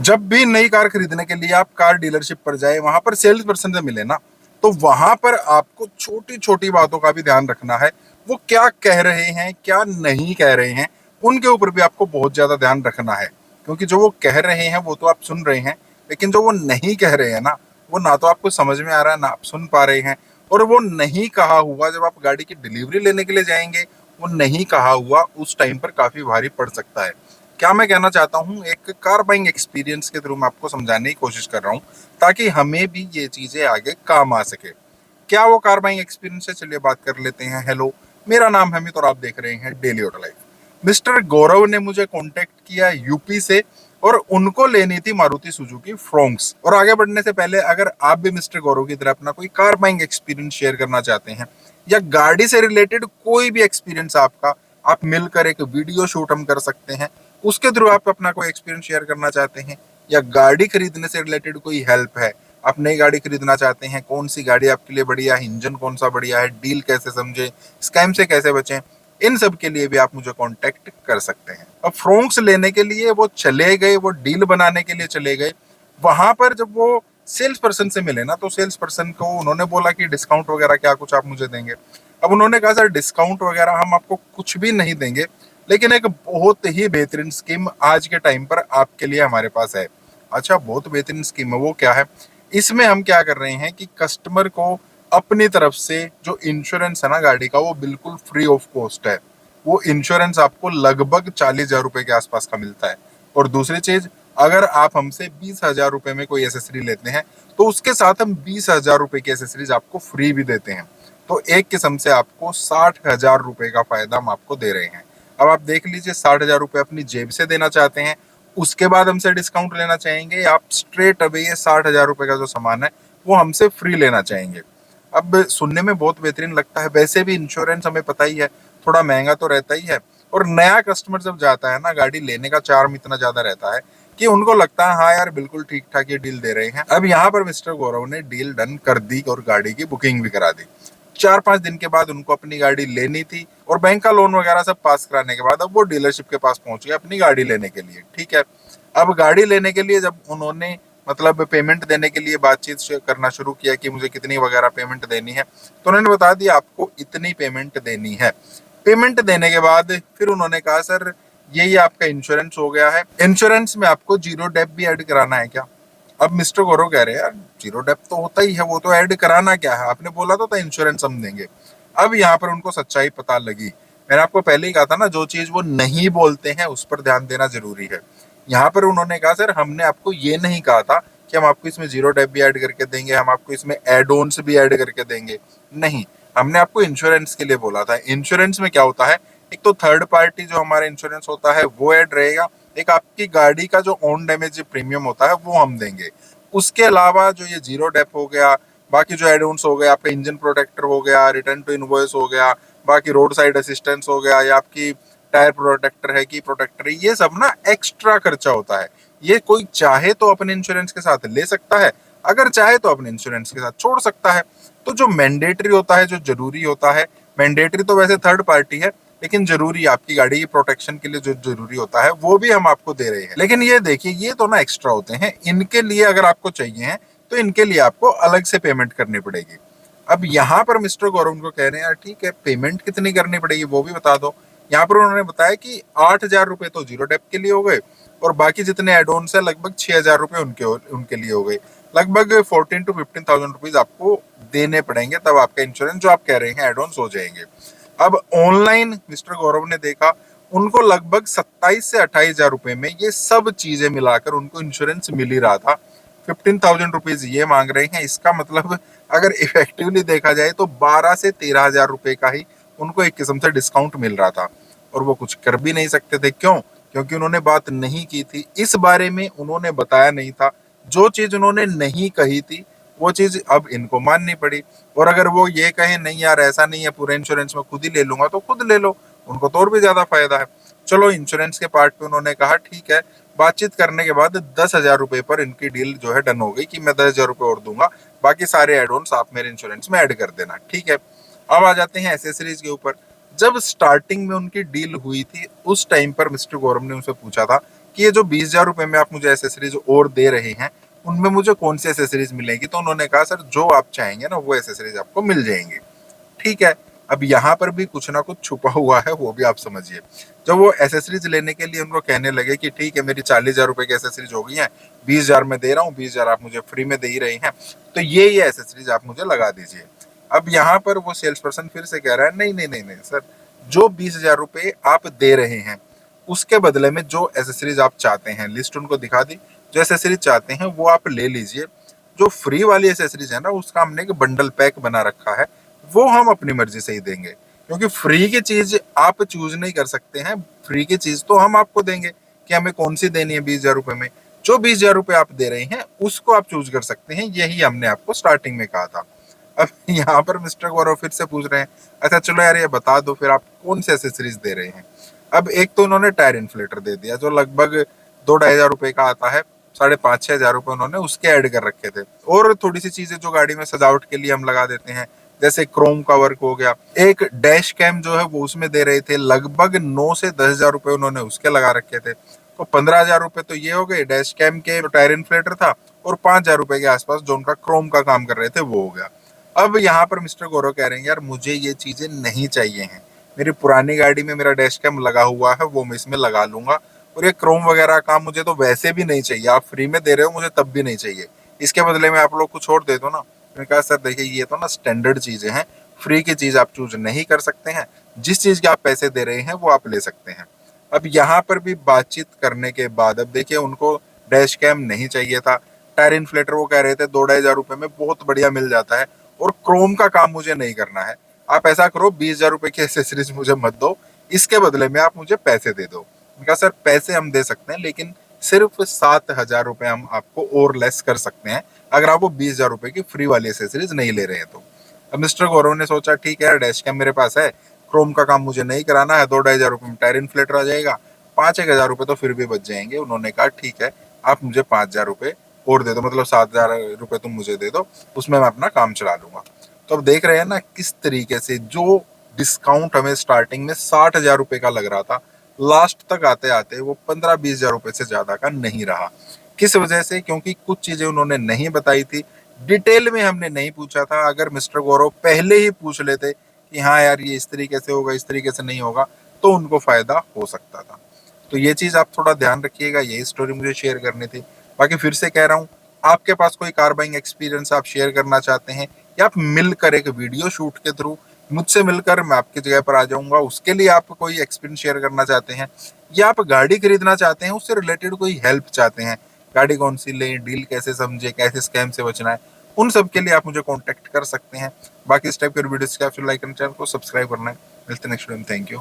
जब भी नई कार खरीदने के लिए आप कार डीलरशिप पर जाए, वहां पर सेल्स पर्सन से मिले ना, तो वहां पर आपको छोटी छोटी बातों का भी ध्यान रखना है। वो क्या कह रहे हैं, क्या नहीं कह रहे हैं, उनके ऊपर भी आपको बहुत ज्यादा ध्यान रखना है। क्योंकि जो वो कह रहे हैं वो तो आप सुन रहे हैं, लेकिन जो वो नहीं कह रहे हैं ना, वो ना तो आपको समझ में आ रहा है, ना आप सुन पा रहे हैं। और वो नहीं कहा हुआ जब आप गाड़ी की डिलीवरी लेने के लिए जाएंगे, वो नहीं कहा हुआ उस टाइम पर काफी भारी पड़ सकता है। क्या मैं कहना चाहता हूँ, एक कार बाइंग एक्सपीरियंस के थ्रू मैं आपको समझाने की कोशिश कर रहा हूँ, ताकि हमें भी ये चीजें आगे काम आ सके। क्या वो कार बाइंग एक्सपीरियंस है, चलिए बात कर लेते हैं। हेलो, मेरा नाम है अमित और आप देख रहे हैं डेली ऑटो लाइफ। मिस्टर गौरव ने मुझे कांटेक्ट किया यूपी से, और उनको लेनी थी मारुति सुजुकी फ्रोंक्स। और आगे बढ़ने से पहले, अगर आप भी मिस्टर गौरव की तरह अपना कोई कार बाइंग एक्सपीरियंस शेयर करना चाहते हैं, या गाड़ी से रिलेटेड कोई भी एक्सपीरियंस आपका, आप मिलकर एक वीडियो शूट हम कर सकते हैं। उसके थ्रू आप अपना कोई एक्सपीरियंस शेयर करना चाहते हैं, या गाड़ी खरीदने से रिलेटेड कोई हेल्प है, आप नई गाड़ी खरीदना चाहते हैं, कौन सी गाड़ी आपके लिए बढ़िया है, इंजन कौन सा बढ़िया है, डील कैसे समझे, स्कैम से कैसे बचें, इन सब के लिए भी आप मुझे कांटेक्ट कर सकते हैं। अब फ्रोंक्स लेने के लिए वो चले गए, वो डील बनाने के लिए चले गए। वहां पर जब वो सेल्स पर्सन से मिले ना, तो सेल्स पर्सन को उन्होंने बोला कि डिस्काउंट वगैरह क्या कुछ आप मुझे देंगे। अब उन्होंने कहा सर, डिस्काउंट वगैरह हम आपको कुछ भी नहीं देंगे, लेकिन एक बहुत ही बेहतरीन स्कीम आज के टाइम पर आपके लिए हमारे पास है। अच्छा, बहुत बेहतरीन स्कीम है, वो क्या है? इसमें हम क्या कर रहे हैं कि कस्टमर को अपनी तरफ से जो इंश्योरेंस है ना गाड़ी का, वो बिल्कुल फ्री ऑफ कॉस्ट है। वो इंश्योरेंस आपको लगभग 40,000 रुपए के आसपास का मिलता है। और दूसरी चीज, अगर आप हमसे 20,000 रुपए में कोई एसेसरी लेते हैं, तो उसके साथ हम 20,000 रुपए की एसेसरीज आपको फ्री भी देते हैं। तो एक किस्म से आपको 60,000 रुपए का फायदा हम आपको दे रहे हैं। अब आप देख लीजिए, 60,000 रुपए अपनी जेब से देना चाहते हैं, उसके बाद हमसे डिस्काउंट लेना चाहेंगे, या आप स्ट्रेट अवे ये 60,000 रुपए का जो सामान है वो हमसे फ्री लेना चाहेंगे। अब सुनने में बहुत बेहतरीन लगता है। वैसे भी इंश्योरेंस हमें पता ही है, थोड़ा महंगा तो रहता ही है। और नया कस्टमर जब जाता है ना, गाड़ी लेने का चार्म इतना ज्यादा रहता है कि उनको लगता है हाँ यार, बिल्कुल ठीक ठाक ये डील दे रहे हैं। अब यहाँ पर मिस्टर गौरव ने डील डन कर दी और गाड़ी की बुकिंग भी करा दी। 4-5 दिन के बाद उनको अपनी गाड़ी लेनी थी, और बैंक का लोन वगैरह सब पास कराने के बाद अब वो डीलरशिप के पास पहुंच गए अपनी गाड़ी लेने के लिए। ठीक है, अब गाड़ी लेने के लिए जब उन्होंने मतलब पेमेंट देने के लिए बातचीत करना शुरू किया कि मुझे कितनी वगैरह पेमेंट देनी है, तो उन्होंने बता दिया आपको इतनी पेमेंट देनी है। पेमेंट देने के बाद फिर उन्होंने कहा सर, ये आपका इंश्योरेंस हो गया है, इंश्योरेंस में आपको जीरो डेप भी ऐड कराना है क्या? अब मिस्टर गौरव कह रहे हैं यार, जीरो डेप तो होता ही है, वो तो ऐड कराना क्या है, आपने बोला तो था इंश्योरेंस हम देंगे। अब यहाँ पर उनको सच्चाई पता लगी। मैंने आपको पहले ही कहा था ना, जो चीज वो नहीं बोलते हैं उस पर ध्यान देना जरूरी है। यहाँ पर उन्होंने कहा सर, हमने आपको ये नहीं कहा था कि हम आपको इसमें जीरो डेप भी ऐड करके देंगे, हम आपको इसमें एड ऑन्स भी ऐड करके देंगे। नहीं, हमने आपको इंश्योरेंस के लिए बोला था। इंश्योरेंस में क्या होता है, एक तो थर्ड पार्टी जो हमारा इंश्योरेंस होता है वो ऐड रहेगा, एक आपकी गाड़ी का जो ऑन डैमेज प्रीमियम होता है वो हम देंगे। उसके अलावा जो ये जीरो डेप हो गया, बाकी जो एड ऑन्स हो गया, आपका इंजन प्रोटेक्टर हो गया, रिटर्न टू इनवॉइस हो गया, बाकी रोड साइड असिस्टेंस हो गया, या आपकी टायर प्रोटेक्टर है कि प्रोटेक्टर है, ये सब ना एक्स्ट्रा खर्चा होता है। ये कोई चाहे तो अपने इंश्योरेंस के साथ ले सकता है, अगर चाहे तो अपने इंश्योरेंस के साथ छोड़ सकता है। तो जो मैंडेटरी होता है, जो जरूरी होता है, मैंडेटरी तो वैसे थर्ड पार्टी है, लेकिन जरूरी आपकी गाड़ी की प्रोटेक्शन के लिए जो जरूरी होता है वो भी हम आपको दे रहे हैं। लेकिन ये देखिए, ये तो ना एक्स्ट्रा होते हैं, इनके लिए अगर आपको चाहिए हैं तो इनके लिए आपको अलग से पेमेंट करनी पड़ेगी। अब यहाँ पर मिस्टर गौरव उनको कह रहे हैं यार ठीक है, पेमेंट कितनी करनी पड़ेगी वो भी बता दो। यहाँ पर उन्होंने बताया कि 8,000 रुपए तो जीरो डेप के लिए हो गए, और बाकी जितने एड ऑन है लगभग 6,000 रुपए उनके लिए हो गए। लगभग 14 to 15,000 रुपीज आपको देने पड़ेंगे, तब आपका इंश्योरेंस जो आप कह रहे हैं एड ऑन हो जाएंगे। अब ऑनलाइन मिस्टर गौरव ने देखा, उनको लगभग 27 से 28,000 रुपए में ये सब चीजें मिलाकर उनको इंश्योरेंस मिल ही रहा था। 15,000 रुपीज ये मांग रहे हैं, इसका मतलब अगर इफेक्टिवली देखा जाए तो 12 से 13,000 रुपए का ही उनको एक किस्म से डिस्काउंट मिल रहा था। और वो कुछ कर भी नहीं सकते थे, क्यों? क्योंकि उन्होंने बात नहीं की थी, इस बारे में उन्होंने बताया नहीं था। जो चीज उन्होंने नहीं कही थी वो चीज अब इनको माननी पड़ी। और अगर वो ये कहें नहीं यार ऐसा नहीं है, पूरे इंश्योरेंस में खुद ही ले लूंगा, तो खुद ले लो, उनको तो और भी ज्यादा फायदा है। चलो, इंश्योरेंस के पार्ट पे उन्होंने कहा ठीक है। बातचीत करने के बाद 10,000 रुपए पर इनकी डील जो है डन हो गई कि मैं 10,000 रुपए और दूंगा, बाकी सारे एड ऑन्स आप मेरे इंश्योरेंस में ऐड कर देना। ठीक है, अब आ जाते हैं एसेसरीज के ऊपर। जब स्टार्टिंग में उनकी डील हुई थी, उस टाइम पर मिस्टर गौरव ने उनसे पूछा था कि ये जो 20,000 रुपए में आप मुझे एसेसरीज और दे रहे हैं, उनमें मुझे कौन सी एसेसरीज मिलेगी? तो उन्होंने कहा सर जो आप चाहेंगे ना वो एसेसरीज आपको मिल जाएंगी। ठीक है, अब यहाँ पर भी कुछ ना कुछ छुपा हुआ है, वो भी आप समझिए। जब वो एसेसरीज लेने के लिए उनको कहने लगे कि ठीक है मेरी 40,000 रुपए की एसेसरीज हो गई है, 20,000 में दे रहा हूँ, 20,000 आप मुझे फ्री में दे ही रहे हैं, तो ये एसेसरीज आप मुझे लगा दीजिए। अब यहाँ पर वो सेल्स पर्सन फिर से कह रहा है नहीं नहीं नहीं नहीं सर, जो 20,000 रुपए आप दे रहे हैं उसके बदले में जो एसेसरीज आप चाहते हैं, लिस्ट उनको दिखा दी, जो एसेसरीज चाहते हैं वो आप ले लीजिए। जो फ्री वाली एसेसरीज है ना उसका हमने एक बंडल पैक बना रखा है, वो हम अपनी मर्जी से ही देंगे, क्योंकि फ्री की चीज आप चूज नहीं कर सकते हैं। फ्री की चीज तो हम आपको देंगे कि हमें कौन सी देनी है 20,000 रुपए में। जो 20,000 रुपए आप दे रहे हैं उसको आप चूज कर सकते हैं, यही हमने आपको स्टार्टिंग में कहा था। अब यहाँ पर मिस्टर गौरव फिर से पूछ रहे हैं अच्छा चलो यार ये बता दो फिर आप कौन सी एसेसरीज दे रहे हैं। अब एक तो उन्होंने टायर इन्फ्लेटर दे दिया जो लगभग 2-2.5 हजार रुपए का आता है, 5,500-6,000 रुपए उन्होंने उसके ऐड कर रखे थे। और थोड़ी सी चीजें जो गाड़ी में सजावट के लिए हम लगा देते हैं, जैसे क्रोम का वर्क हो गया, एक डैश कैम जो है वो उसमें दे रहे थे, लगभग 9 से 10 हजार रुपए उन्होंने उसके लगा रखे थे। तो 15,000 रुपए तो ये हो गए डैश कैम के, जो टायर इन्फ्लेटर था, और 5,000 रुपए के आसपास जो उनका क्रोम का काम कर रहे थे वो हो गया। अब यहाँ पर मिस्टर गौरव कह रहे हैं यार मुझे ये चीजें नहीं चाहिए हैं, मेरी पुरानी गाड़ी में मेरा डैश कैम लगा हुआ है वो मैं इसमें लगा लूंगा, और ये क्रोम वगैरह का मुझे तो वैसे भी नहीं चाहिए, आप फ्री में दे रहे हो मुझे तब भी नहीं चाहिए, इसके बदले में आप लोग कुछ और दे दो ना। मैंने कहा सर देखिए ये तो ना स्टैंडर्ड चीजें हैं, फ्री की चीज आप चूज नहीं कर सकते हैं, जिस चीज के आप पैसे दे रहे हैं वो आप ले सकते हैं। अब यहाँ पर भी बातचीत करने के बाद अब देखिए उनको डैश कैम नहीं चाहिए था, टायर इन्फ्लेटर वो कह रहे थे 2-2.5 हजार रुपए में बहुत बढ़िया मिल जाता है, और क्रोम का काम मुझे नहीं करना है। आप ऐसा करो 20,000 रुपए की एसेसरीज मुझे मत दो, इसके बदले में आप मुझे पैसे दे दो। मैंने कहा सर पैसे हम दे सकते हैं लेकिन सिर्फ 7,000 रुपए हम आपको और लेस कर सकते हैं अगर आप वो 20,000 रुपए की फ्री वाली एसेसरीज नहीं ले रहे हैं तो। अब मिस्टर गौरव ने सोचा ठीक है यार डैश कैम मेरे पास है, क्रोम का काम मुझे नहीं कराना है, 2-2.5 हजार रुपए में टायर इन्फ्लेटर आ जाएगा, 5-1 हजार रुपए तो फिर भी बच जाएंगे। उन्होंने कहा ठीक है आप मुझे 5,000 रुपए और दे दो, मतलब 7,000 रुपए तुम मुझे दे दो, उसमें मैं अपना काम चला लूंगा। तो अब देख रहे हैं ना किस तरीके से जो डिस्काउंट हमें स्टार्टिंग में 60,000 रुपए का लग रहा था, लास्ट तक आते आते वो 15-20 हजार रुपए से ज्यादा का नहीं रहा। किस वजह से? क्योंकि कुछ चीजें उन्होंने नहीं बताई थी, डिटेल में हमने नहीं पूछा था। अगर मिस्टर गौरव पहले ही पूछ लेते कि हाँ यार ये इस तरीके से होगा इस तरीके से नहीं होगा, तो उनको फायदा हो सकता था। तो ये चीज आप थोड़ा ध्यान रखिएगा, यही स्टोरी मुझे शेयर करनी थी। बाकी फिर से कह रहा हूँ, आपके पास कोई कार बाइंग एक्सपीरियंस आप शेयर करना चाहते हैं, या आप मिलकर एक वीडियो शूट के थ्रू मुझसे मिलकर मैं आपकी जगह पर आ जाऊंगा, उसके लिए आप कोई एक्सपीरियंस शेयर करना चाहते हैं, या आप गाड़ी खरीदना चाहते हैं उससे रिलेटेड कोई हेल्प चाहते हैं, गाड़ी कौन सी लें, डील कैसे समझे, कैसे स्कैम से बचना है, उन सब के लिए आप मुझे कांटेक्ट कर सकते हैं। बाकी इस टाइप के वीडियोस के आप लाइक करना, चैनल को सब्सक्राइब करना है। मिलते हैं नेक्स्ट वीडियो में। Thank you.